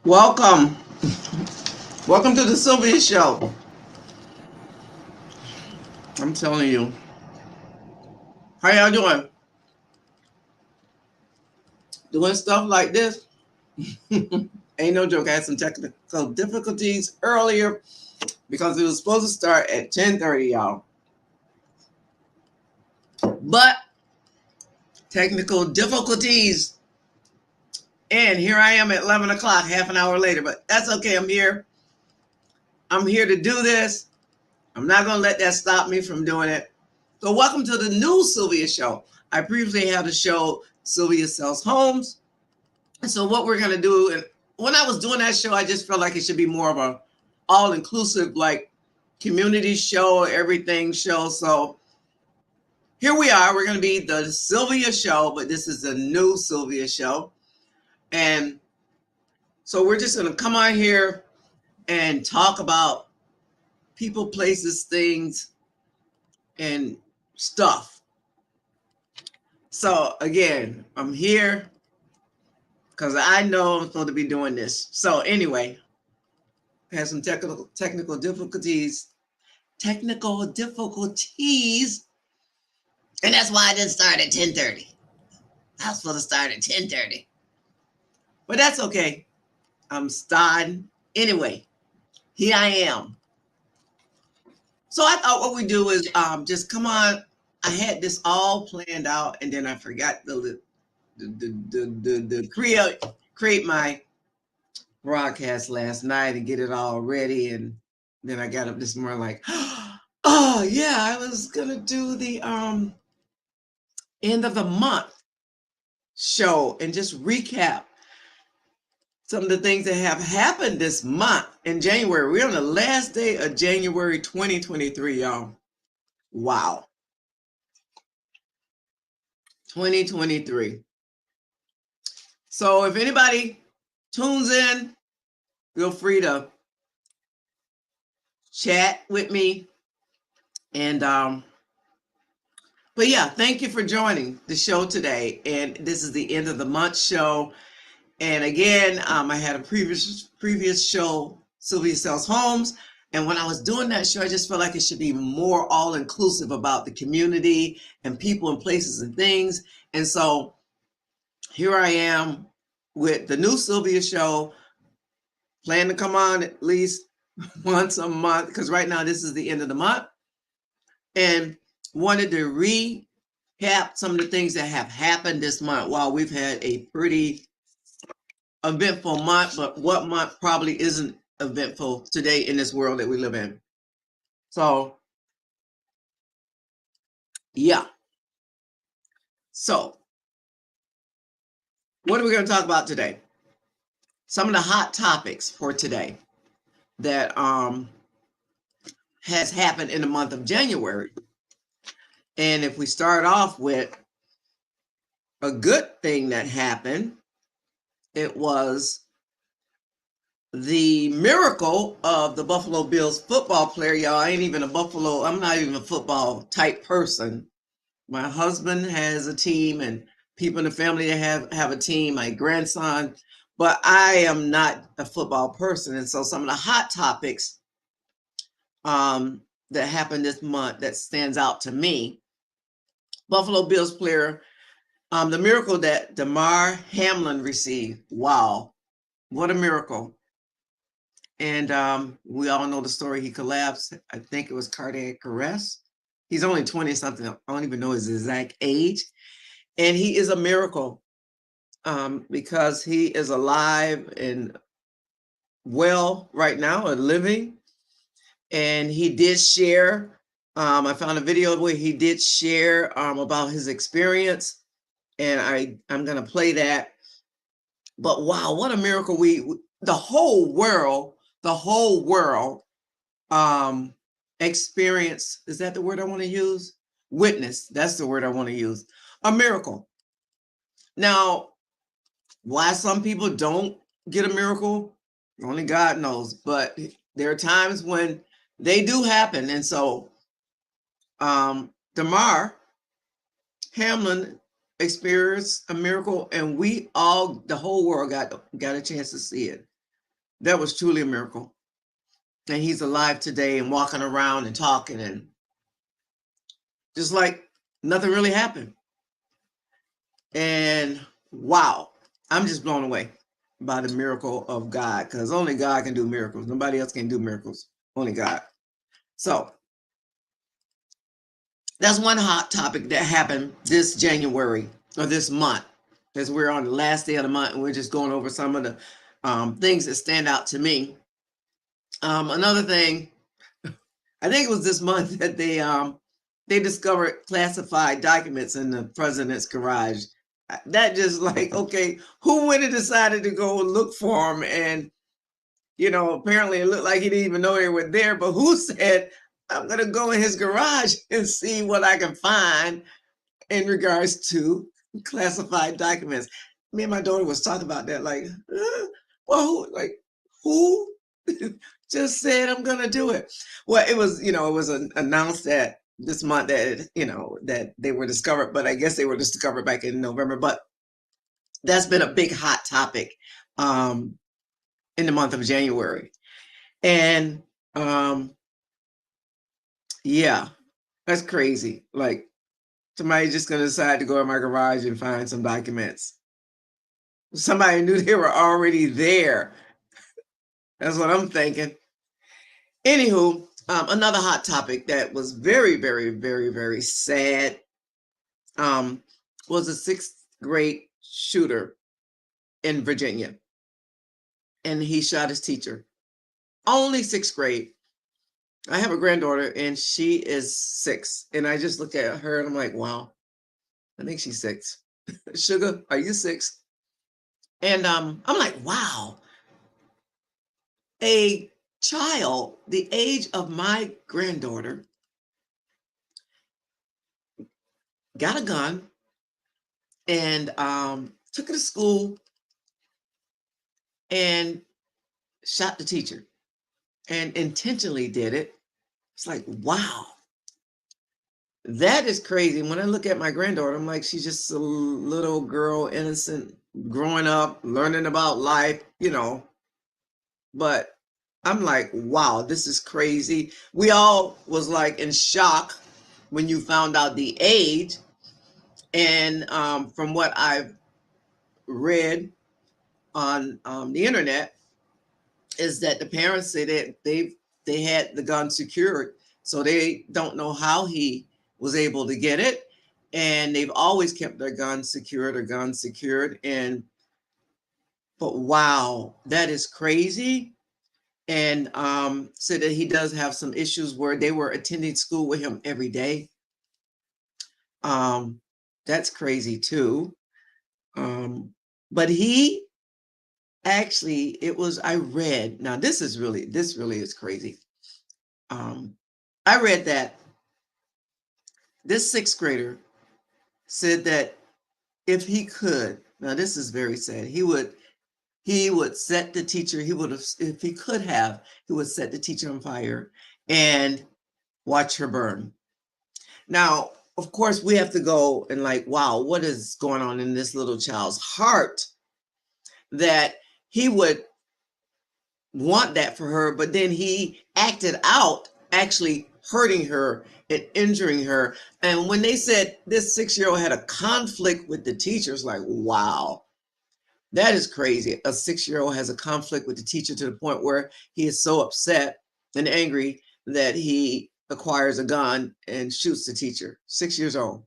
Welcome. Welcome to the Sylvia Show. I'm telling you. How y'all doing? Doing stuff like this? Ain't no joke. I had some technical difficulties earlier because it was supposed to start at 10:30, y'all. But technical difficulties. And here I am at 11 o'clock, half an hour later. But that's okay. I'm here. I'm here to do this. I'm not going to let that stop me from doing it. So welcome to the new Sylvia Show. I previously had a show, Sylvia Sells Homes. And so what we're going to do, and when I was doing that show, I just felt like it should be more of a all-inclusive, like community show, everything show. So here we are. We're going to be the Sylvia Show, but this is the new Sylvia Show. And so we're just going to come on here and talk about people, places, things, and stuff. So again, I'm here because I know I'm supposed to be doing this. So anyway, I had some technical difficulties, and that's why I didn't start at 10:30. I was supposed to start at 10:30, but that's okay. I'm starting anyway. Here I am. So I thought what we do is just come on. I had this all planned out, and then I forgot the create my broadcast last night and get it all ready. And then I got up this morning like, oh yeah, I was gonna do the end of the month show and just recap some of the things that have happened this month in January. We're on the last day of January 2023, y'all. Wow. 2023. So if anybody tunes in, feel free to chat with me. And but yeah, thank you for joining the show today. And this is the end of the month show. And again, I had a previous show, Sylvia Sells Homes. And when I was doing that show, I just felt like it should be more all-inclusive about the community and people and places and things. And so here I am with the new Sylvia Show. Plan to come on at least once a month, because right now this is the end of the month. And wanted to recap some of the things that have happened this month. While we've had a pretty eventful month, but what month probably isn't eventful today in this world that we live in? So yeah. So what are we going to talk about today? Some of the hot topics for today that has happened in the month of January. And if we start off with a good thing that happened, it was the miracle of the Buffalo Bills football player. Y'all, I'm not even a football type person. My husband has a team and people in the family that have a team, my grandson, but I am not a football person. And so some of the hot topics that happened this month that stands out to me, Buffalo Bills player, the miracle that Damar Hamlin received. Wow, what a miracle. And we all know the story. He collapsed. I think it was cardiac arrest. He's only 20 something. I don't even know his exact age. And he is a miracle because he is alive and well right now and living. And he did share. I found a video where he did share about his experience. And I'm going to play that. But wow, what a miracle. The whole world experience, is that the word I want to use? Witness, that's the word I want to use. A miracle. Now, why some people don't get a miracle, only God knows, but there are times when they do happen. And so Damar Hamlin experienced a miracle, and the whole world got a chance to see it. That was truly a miracle. And he's alive today and walking around and talking, and just like nothing really happened. And wow, I'm just blown away by the miracle of God, because only God can do miracles. Nobody else can do miracles. Only God. So that's one hot topic that happened this January or this month, as we're on the last day of the month and we're just going over some of the things that stand out to me. Another thing, I think it was this month that they discovered classified documents in the president's garage. That just like, okay, who went and decided to go look for them? And apparently it looked like he didn't even know they were there, but who said, I'm going to go in his garage and see what I can find in regards to classified documents? Me and my daughter was talking about that, like, well, like, who just said I'm going to do it? Well, it was announced that this month that, that they were discovered, but I guess they were discovered back in November. But that's been a big hot topic in the month of January. And yeah, that's crazy. Like, somebody's just going to decide to go in my garage and find some documents. Somebody knew they were already there. That's what I'm thinking. Anywho, another hot topic that was very, very, very, very sad was a sixth grade shooter in Virginia. And he shot his teacher. Only sixth grade. I have a granddaughter and she is 6. And I just look at her and I'm like, wow, I think she's 6. Sugar, are you 6? And I'm like, wow, a child the age of my granddaughter got a gun and took it to school and shot the teacher and intentionally did it. It's like, wow, that is crazy. When I look at my granddaughter, I'm like, she's just a little girl, innocent, growing up, learning about life, but I'm like, wow, this is crazy. We all was like in shock when you found out the age. And from what I've read on the internet, is that the parents say that they had the gun secured, so they don't know how he was able to get it, and they've always kept their guns secured and but wow, that is crazy. And said that he does have some issues where they were attending school with him every day. That's crazy too. But he actually, I read, now this really is crazy. I read that this sixth grader said that if he could, now this is very sad, he would set the teacher, if he could have, he would set the teacher on fire and watch her burn. Now, of course, we have to go and like, wow, what is going on in this little child's heart that he would want that for her, but then he acted out, actually hurting her and injuring her. And when they said this 6-year-old had a conflict with the teachers, like, wow, that is crazy. A 6-year-old has a conflict with the teacher to the point where he is so upset and angry that he acquires a gun and shoots the teacher. 6 years old.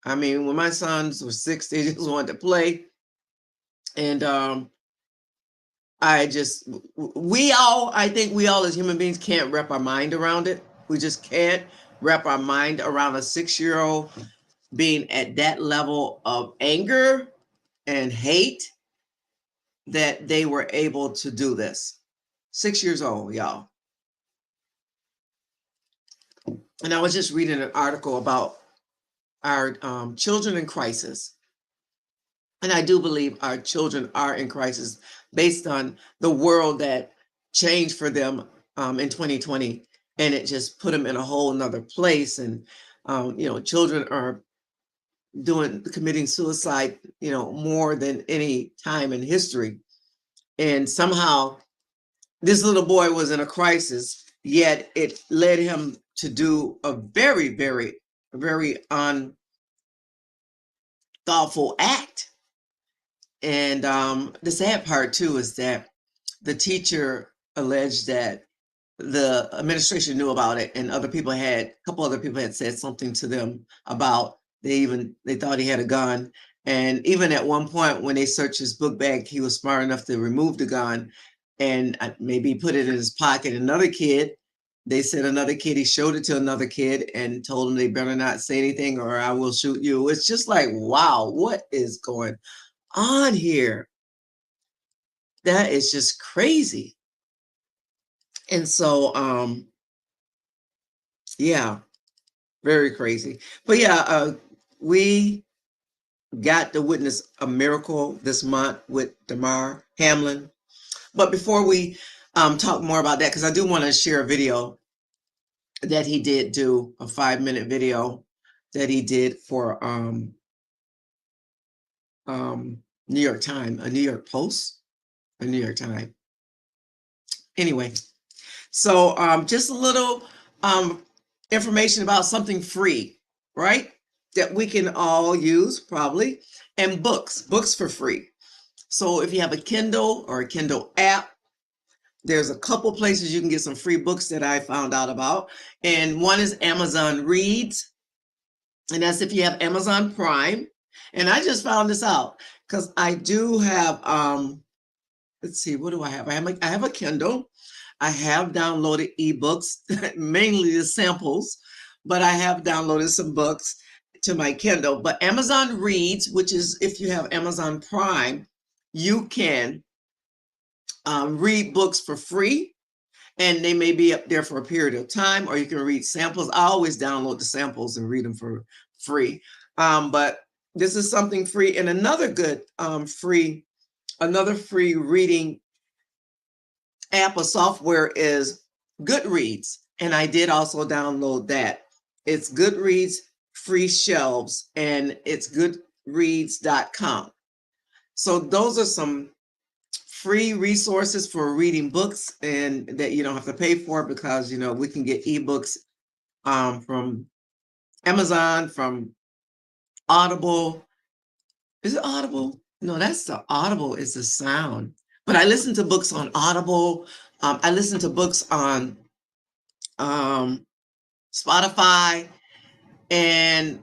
I mean, when my sons were 6, they just wanted to play. And I think we all as human beings can't wrap our mind around it. We just can't wrap our mind around a 6-year-old being at that level of anger and hate that they were able to do this. 6 years old, y'all. And I was just reading an article about our children in crisis. And I do believe our children are in crisis based on the world that changed for them in 2020. And it just put them in a whole nother place. And, children are committing suicide, more than any time in history. And somehow this little boy was in a crisis, yet it led him to do a very, very, very unthoughtful act. And the sad part too is that the teacher alleged that the administration knew about it, and a couple other people had said something to them about they thought he had a gun. And even at one point when they searched his book bag, he was smart enough to remove the gun and maybe put it in his pocket. They said another kid, he showed it to another kid and told him they better not say anything or I will shoot you. It's just like, wow, what is going on here? That is just crazy. And so, yeah, very crazy. But yeah, we got to witness a miracle this month with Damar Hamlin. But before we talk more about that, because I do want to share a video that he did do, a 5-minute video that he did for New York Times, a New York Post, a New York Times. Anyway, so just a little information about something free, right? That we can all use probably, and books for free. So if you have a Kindle or a Kindle app, there's a couple places you can get some free books that I found out about. And one is Amazon Reads. And that's if you have Amazon Prime. And I just found this out because I do have, let's see, what do I have? I have a Kindle. I have downloaded ebooks, mainly the samples, but I have downloaded some books to my Kindle. But Amazon Reads, which is if you have Amazon Prime, you can read books for free, and they may be up there for a period of time, or you can read samples. I always download the samples and read them for free. But this is something free. And another good free reading app or software is Goodreads. And I did also download that. It's Goodreads free shelves, and it's goodreads.com. So those are some free resources for reading books, and that you don't have to pay for, because we can get ebooks from Amazon, from Audible. Is it Audible? No, that's the Audible is the sound. But I listen to books on Audible. I listen to books on Spotify, and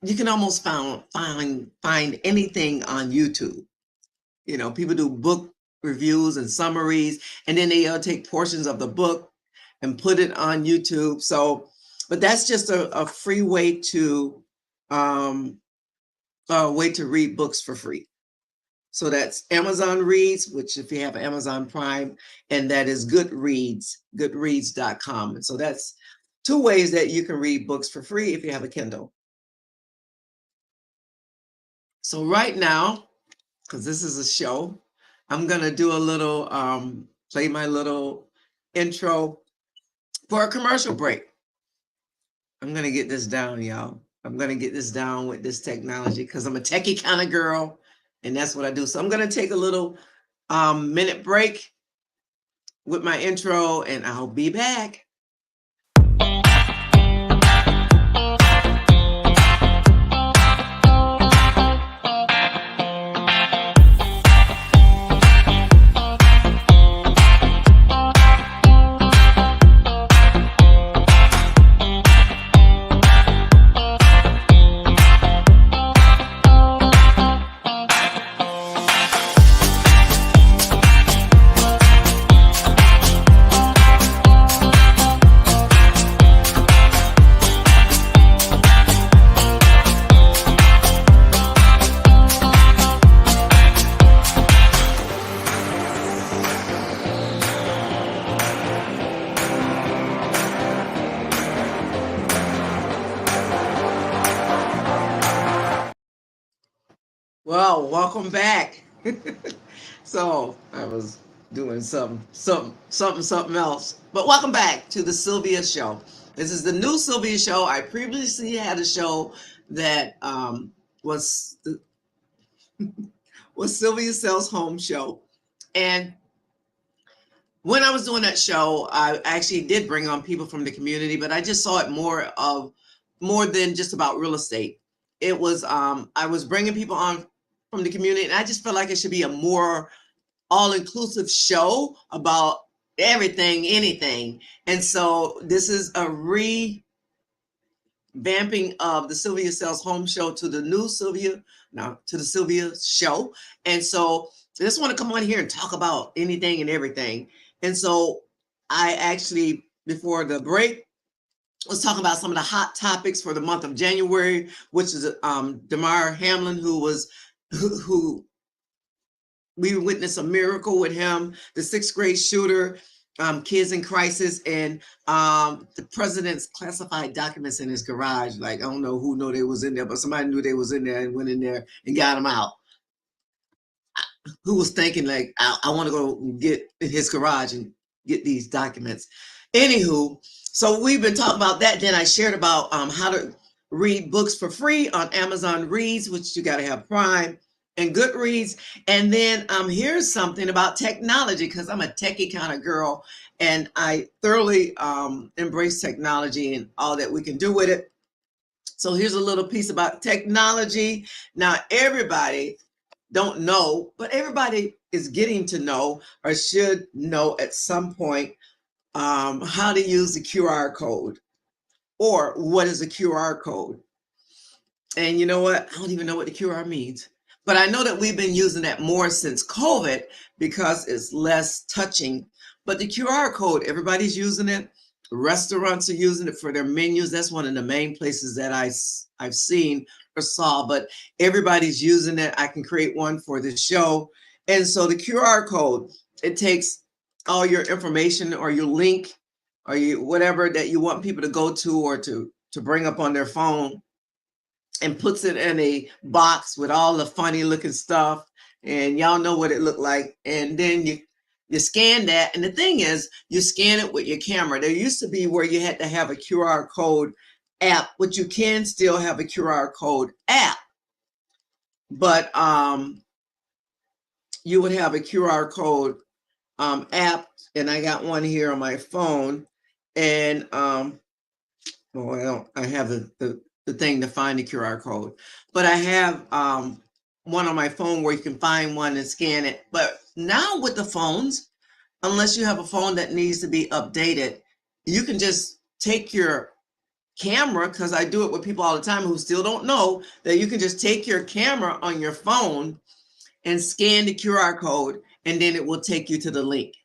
you can almost find anything on YouTube. People do book reviews and summaries, and then they'll take portions of the book and put it on YouTube. So, but that's just a free way to read books for free. So that's Amazon Reads, which if you have Amazon Prime, and that is Goodreads, goodreads.com. And so that's 2 ways that you can read books for free if you have a Kindle. So right now, because this is a show, I'm going to do a little, play my little intro for a commercial break. I'm going to get this down, y'all. I'm going to get this down with this technology because I'm a techie kind of girl, and that's what I do. So I'm going to take a little minute break with my intro, and I'll be back. Well, welcome back. So I was doing something else, but welcome back to the Sylvia Show. This is the new Sylvia Show. I previously had a show that was Sylvia Sells Home Show, And when I was doing that show, I actually did bring on people from the community, but I just saw it more than just about real estate. It was I was bringing people on from the community, and I just felt like it should be a more all-inclusive show about everything, anything. And so this is a revamping of the Sylvia Sells Home Show to the new Sylvia, now to the Sylvia Show. And so I just want to come on here and talk about anything and everything. And so I actually, before the break, was talking about some of the hot topics for the month of January, which is Damar Hamlin, who we witnessed a miracle with him, the 6th grade shooter, kids in crisis, and the president's classified documents in his garage. Like, I don't know who knew they was in there, but somebody knew they was in there and went in there and got them out. Who was thinking like, I want to go get in his garage and get these documents. Anywho, so we've been talking about that. Then I shared about how to read books for free on Amazon Reads, which you got to have Prime, and Goodreads. And then here's something about technology, because I'm a techie kind of girl, and I thoroughly embrace technology and all that we can do with it. So here's a little piece about technology. Now, everybody don't know, but everybody is getting to know or should know at some point how to use the QR code, or what is a QR code. And you know what? I don't even know what the QR means, but I know that we've been using that more since COVID because it's less touching. But the QR code, everybody's using it. Restaurants are using it for their menus. That's one of the main places that I've seen or saw, but everybody's using it. I can create one for the show. And so the QR code, it takes all your information or your link or whatever that you want people to go to or to bring up on their phone, and puts it in a box with all the funny looking stuff. And y'all know what it looked like. And then you scan that. And the thing is, you scan it with your camera. There used to be where you had to have a QR code app, but you can still have a QR code app. But you would have a QR code app, and I got one here on my phone. And well, I have the thing to find the QR code, but I have one on my phone where you can find one and scan it. But now with the phones, unless you have a phone that needs to be updated, you can just take your camera, because I do it with people all the time who still don't know that you can just take your camera on your phone and scan the QR code, and then it will take you to the link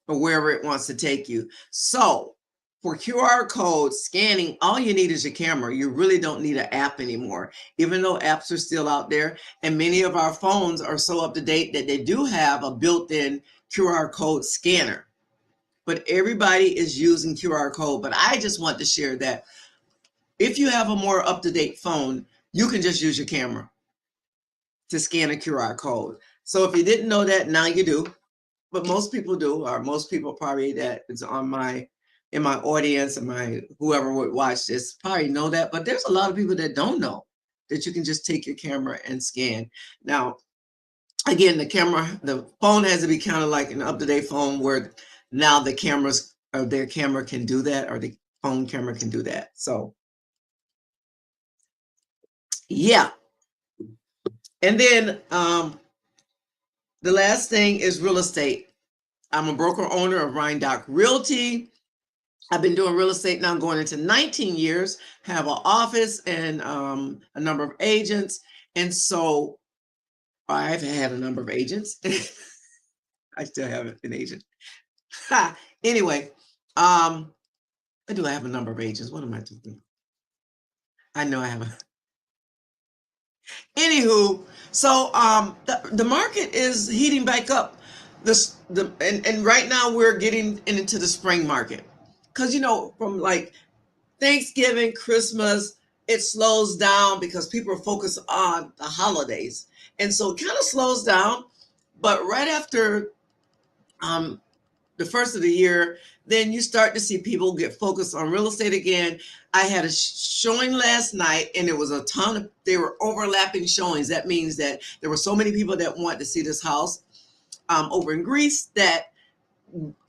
or wherever it wants to take you. So for QR code scanning, all you need is your camera. You really don't need an app anymore, even though apps are still out there. And many of our phones are so up to date that they do have a built-in QR code scanner. But everybody is using QR code. But I just want to share that if you have a more up-to-date phone, you can just use your camera to scan a QR code. So if you didn't know that, now you do. But most people do, or most people probably that is in my audience and my whoever would watch this probably know that. But there's a lot of people that don't know that you can just take your camera and scan. Now, again, the phone has to be kind of like an up-to-date phone where now the cameras or their camera can do that, or the phone camera can do that. So yeah. And then the last thing is real estate. I'm a broker owner of Rhine Dock Realty. I've been doing real estate now going into 19 years, have an office and a number of agents. And so I've had a number of agents. I still have an agent. Anyway, I do have a number of agents. What am I doing? I know I have a. Anywho, so the market is heating back up. And right now we're getting into the spring market, because from like Thanksgiving, Christmas, it slows down because people are focused on the holidays, and so it kind of slows down. But right after the first of the year, then you start to see people get focused on real estate again. I had a showing last night, and it was they were overlapping showings. That means that there were so many people that wanted to see this house. over in Greece that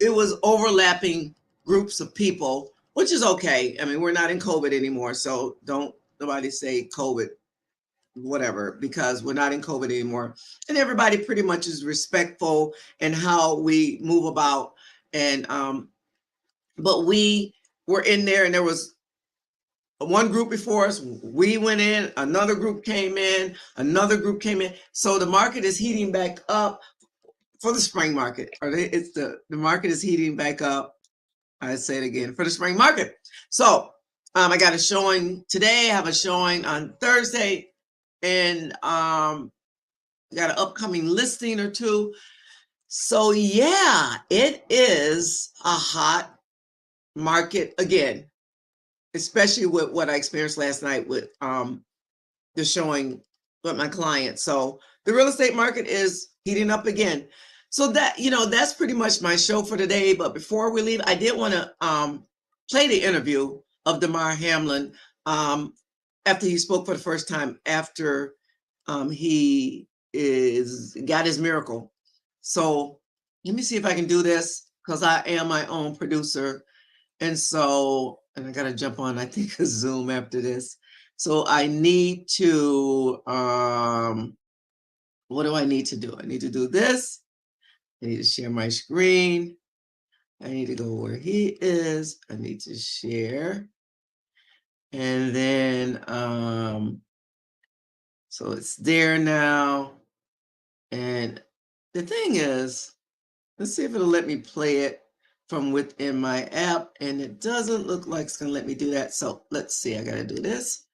it was overlapping groups of people, which is okay. I mean, we're not in COVID anymore, so don't nobody say COVID, whatever, because we're not in COVID anymore. And everybody pretty much is respectful in how we move about. And but we were in there, and there was one group before us. We went in, another group came in, another group came in. So the market is heating back up for the spring market. It's the market is heating back up. I say it again, for the spring market. So I got a showing today. I have a showing on Thursday, and got an upcoming listing or two. So yeah, it is a hot market again, especially with what I experienced last night with the showing with my clients. So the real estate market is heating up again. So that, that's pretty much my show for today. But before we leave, I did want to play the interview of Damar Hamlin after he spoke for the first time after he got his miracle. So let me see if I can do this, because I am my own producer. And I got to jump on, I think, a Zoom after this. So I need to, what do I need to do? I need to do this. I need to share my screen. I need to go where he is. I need to share. And then, so it's there now. And the thing is, let's see if it'll let me play it from within my app. And it doesn't look like it's going to let me do that. So let's see. I got to do this.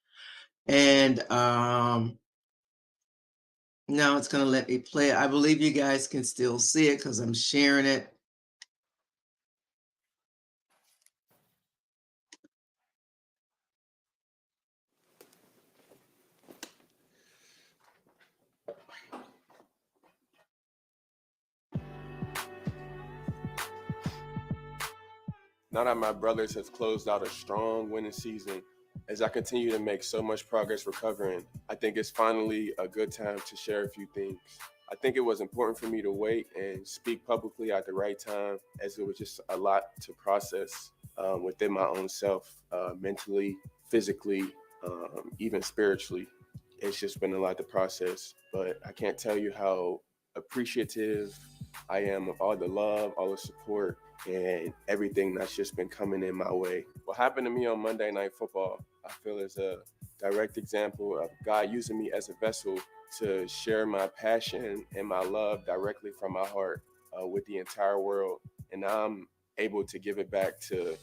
And now it's going to let me play it. I believe you guys can still see it because I'm sharing it. Now that my brothers have closed out a strong winning season, as I continue to make so much progress recovering, I think it's finally a good time to share a few things. I think it was important for me to wait and speak publicly at the right time, as it was just a lot to process within my own self, mentally, physically, even spiritually. It's just been a lot to process, but I can't tell you how appreciative I am of all the love, all the support, and everything that's just been coming in my way. What happened to me on Monday Night Football, I feel is a direct example of God using me as a vessel to share my passion and my love directly from my heart with the entire world. And I'm able to give it back to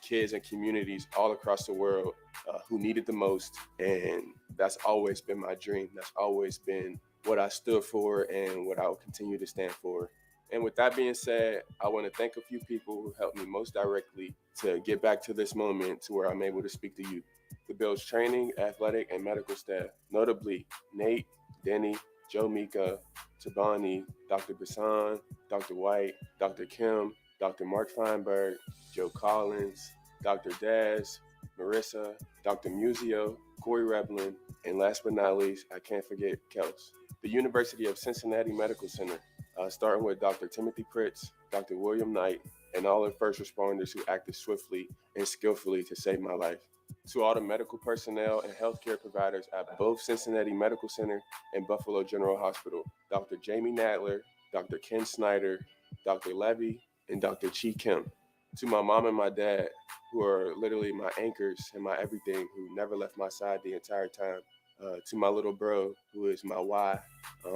kids and communities all across the world who need it the most. And that's always been my dream. That's always been what I stood for and what I will continue to stand for. And with that being said, I want to thank a few people who helped me most directly to get back to this moment to where I'm able to speak to you. The Bills training, athletic, and medical staff, notably Nate, Denny, Joe Mika, Tabani, Dr. Bassan, Dr. White, Dr. Kim, Dr. Mark Feinberg, Joe Collins, Dr. Daz, Marissa, Dr. Musio, Corey Reblin, and last but not least, I can't forget Kels. The University of Cincinnati Medical Center, starting with Dr. Timothy Pritz, Dr. William Knight, and all the first responders who acted swiftly and skillfully to save my life. To all the medical personnel and healthcare providers at both Cincinnati Medical Center and Buffalo General Hospital, Dr. Jamie Nadler, Dr. Ken Snyder, Dr. Levy, and Dr. Chi Kim. To my mom and my dad, who are literally my anchors and my everything, who never left my side the entire time. To my little bro, who is my why,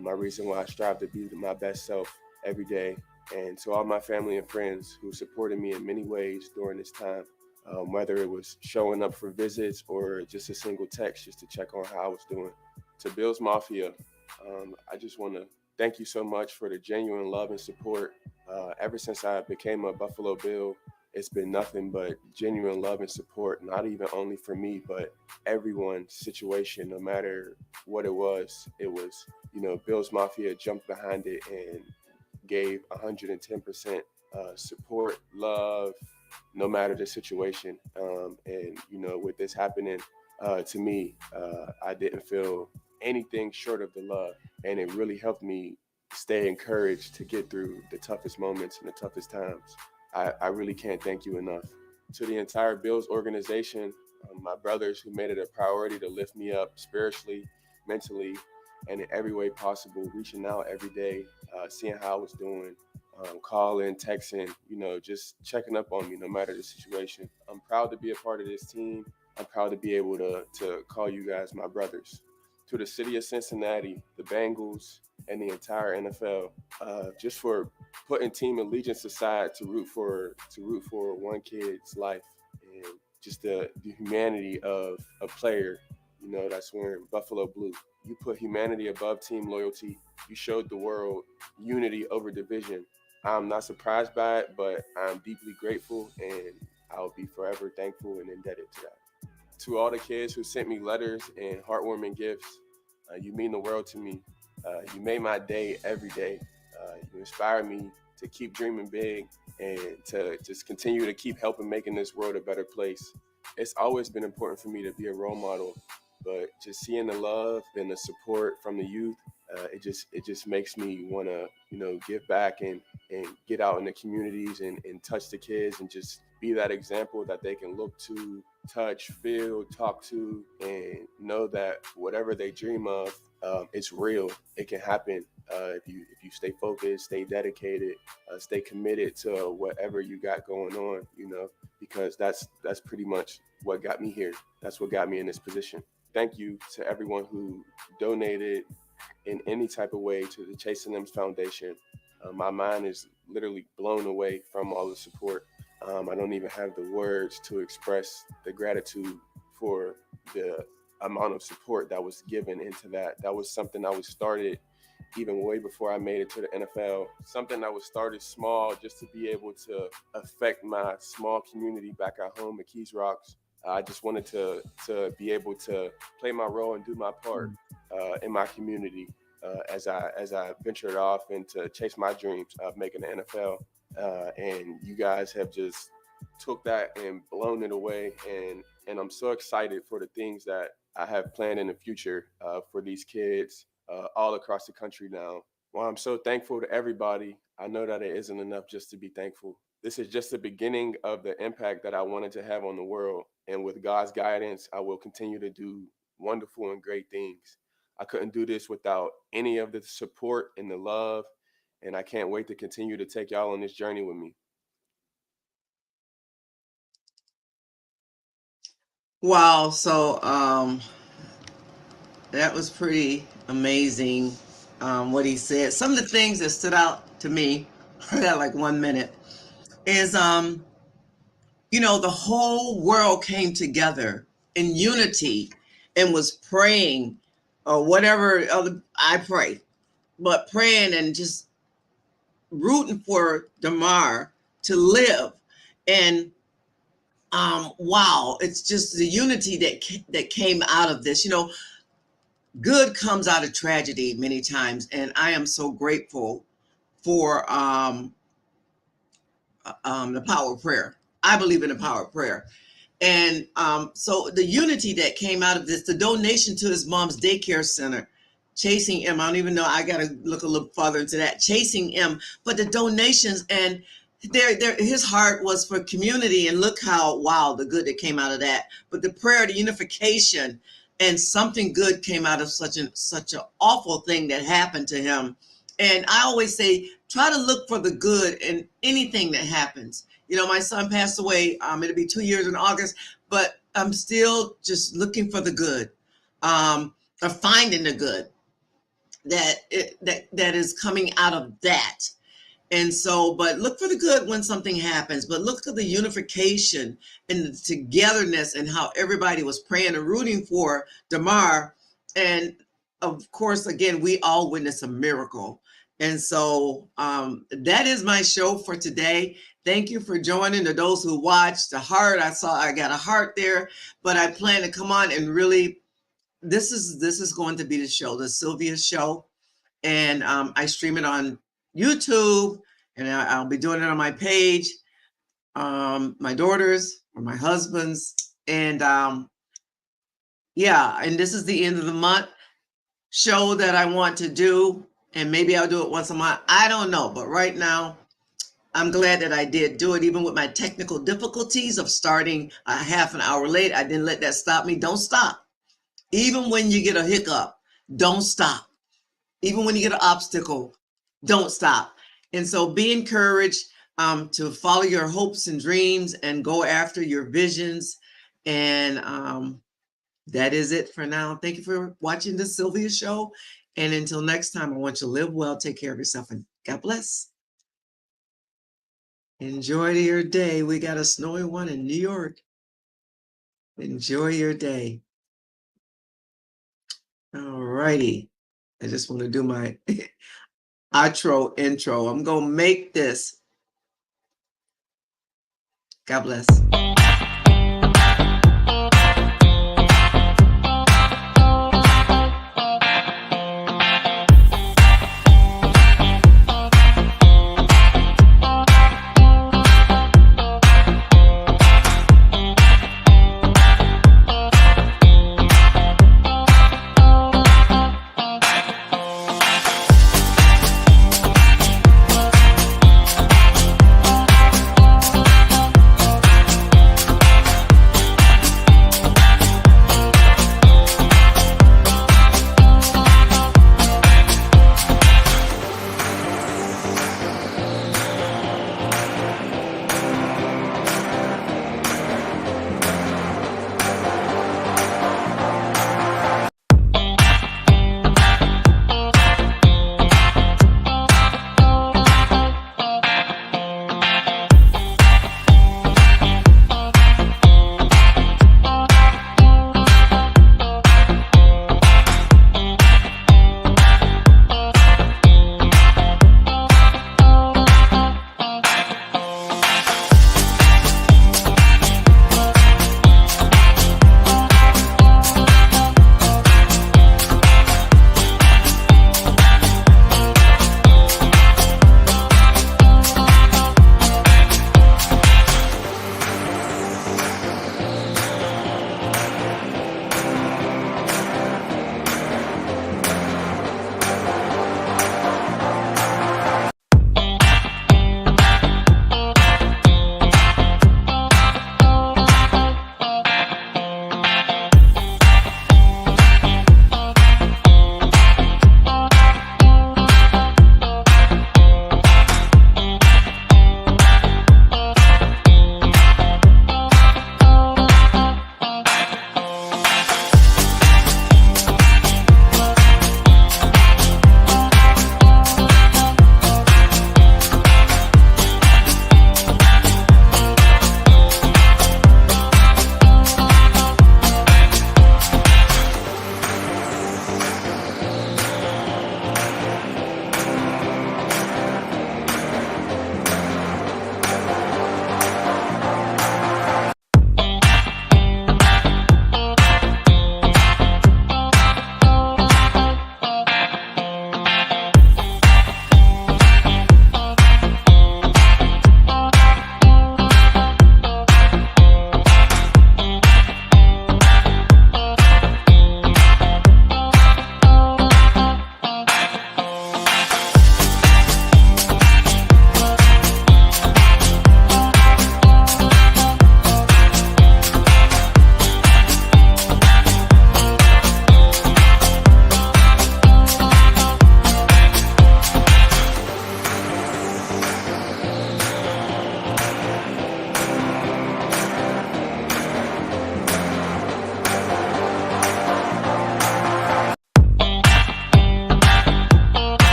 my reason why I strive to be my best self every day. And to all my family and friends who supported me in many ways during this time, whether it was showing up for visits or just a single text just to check on how I was doing. To Bills Mafia, I just want to thank you so much for the genuine love and support. Ever since I became a Buffalo Bill, it's been nothing but genuine love and support, not even only for me, but everyone's situation, no matter what it was. It was, Bills Mafia jumped behind it and gave 110% support, love, no matter the situation. And, with this happening to me, I didn't feel anything short of the love. And it really helped me stay encouraged to get through the toughest moments and the toughest times. I really can't thank you enough. To the entire Bills organization, my brothers who made it a priority to lift me up spiritually, mentally, and in every way possible, reaching out every day, seeing how I was doing, calling, texting, just checking up on me no matter the situation. I'm proud to be a part of this team. I'm proud to be able to call you guys my brothers. To the city of Cincinnati, the Bengals, and the entire NFL, just for putting team allegiance aside to root for one kid's life, and just the humanity of a player, that's wearing Buffalo blue. You put humanity above team loyalty. You showed the world unity over division. I'm not surprised by it, but I'm deeply grateful, and I'll be forever thankful and indebted to that. To all the kids who sent me letters and heartwarming gifts, you mean the world to me. You made my day every day. You inspire me to keep dreaming big and to just continue to keep helping making this world a better place. It's always been important for me to be a role model, but just seeing the love and the support from the youth, it just makes me want to give back and get out in the communities and touch the kids and just be that example that they can look to, touch, feel, talk to, and know that whatever they dream of, it's real. It can happen if you stay focused, stay dedicated, stay committed to whatever you got going on. Because that's pretty much what got me here. That's what got me in this position. Thank you to everyone who donated in any type of way to the Chasing M's Foundation. My mind is literally blown away from all the support. I don't even have the words to express the gratitude for the amount of support that was given into that. That was something that was started even way before I made it to the NFL. Something that was started small just to be able to affect my small community back at home at Keys Rocks. I just wanted to be able to play my role and do my part in my community as I ventured off and to chase my dreams of making the NFL. And you guys have just took that and blown it away. And I'm so excited for the things that I have planned in the future for these kids all across the country now. While I'm so thankful to everybody, I know that it isn't enough just to be thankful. This is just the beginning of the impact that I wanted to have on the world. And with God's guidance, I will continue to do wonderful and great things. I couldn't do this without any of the support and the love. And I can't wait to continue to take y'all on this journey with me. Wow. So that was pretty amazing what he said. Some of the things that stood out to me, I got like 1 minute, is the whole world came together in unity and was praying or whatever other I pray, but praying and just rooting for Damar to live. And wow, it's just the unity that came out of this. Good comes out of tragedy many times, and I am so grateful for the power of prayer. I believe in the power of prayer. And so the unity that came out of this, the donation to his mom's daycare center, Chasing M. I don't even know. I got to look a little farther into that. Chasing M. But the donations and his heart was for community. And look how, wow, the good that came out of that. But the prayer, the unification, and something good came out of such an awful thing that happened to him. And I always say, try to look for the good in anything that happens. My son passed away. It'll be 2 years in August, but I'm still just looking for the good, or finding the good that is coming out of that. And so, but look for the good when something happens, but look at the unification and the togetherness and how everybody was praying and rooting for Damar. And of course, again, we all witnessed a miracle. And so that is my show for today. Thank you for joining. To those who watched, the heart, I got a heart there, but I plan to come on and really, this is going to be the show, the Sylvia Show. And I stream it on YouTube, and I'll be doing it on my page, my daughter's or my husband's. And yeah, and this is the end of the month show that I want to do. And maybe I'll do it once a month. I don't know. But right now, I'm glad that I did do it, even with my technical difficulties of starting a half an hour late. I didn't let that stop me. Don't stop. Even when you get a hiccup, don't stop. Even when you get an obstacle, don't stop. And so be encouraged to follow your hopes and dreams and go after your visions. And that is it for now. Thank you for watching the Sylvia Show. And until next time, I want you to live well, take care of yourself, and God bless. Enjoy your day. We got a snowy one in New York. Enjoy your day. All righty. I just want to do my intro. I'm going to make this. God bless.